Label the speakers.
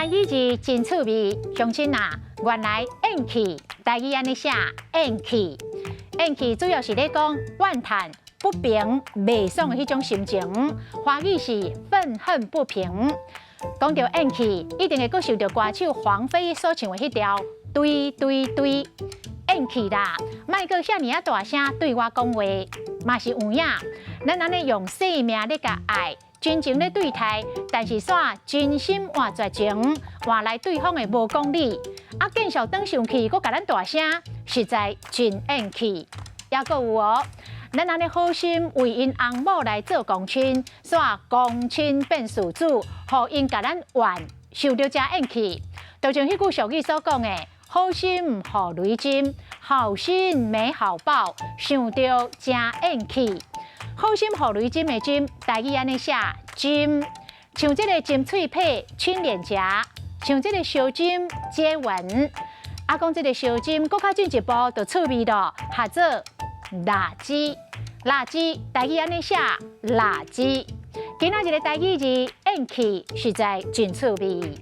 Speaker 1: 台语字真趣味，乡亲啊，原来怨气，台语安尼写怨气。怨气主要是咧讲怨叹、不平、袂爽的迄种心情，华语是愤恨不平。讲到怨气，一定会阁受到歌手黄飞所唱的迄条“对对对”。怨气啦，莫阁遐尔大声对我讲话，嘛是有影。咱安尼用生命咧甲爱。真情咧对待，但是煞真心换绝情，换来对方的无讲理，继续等上去，阁甲咱大声，实在真怨气。也阁有哦，咱安尼好心为因翁某来做公亲，煞公亲变事主，互因甲咱怨，受到真怨气。就像迄句俗语所讲的：好心互雷针，好心没好报，想到真怨气。好心互雷针的针，台语安尼写针，像这个金脆皮、亲脸颊，像这个小针接吻。讲这个小针，搁较进一步就趣味咯，合做垃圾。垃圾台语安尼写垃圾。今仔日的台语字怨气实在真趣味。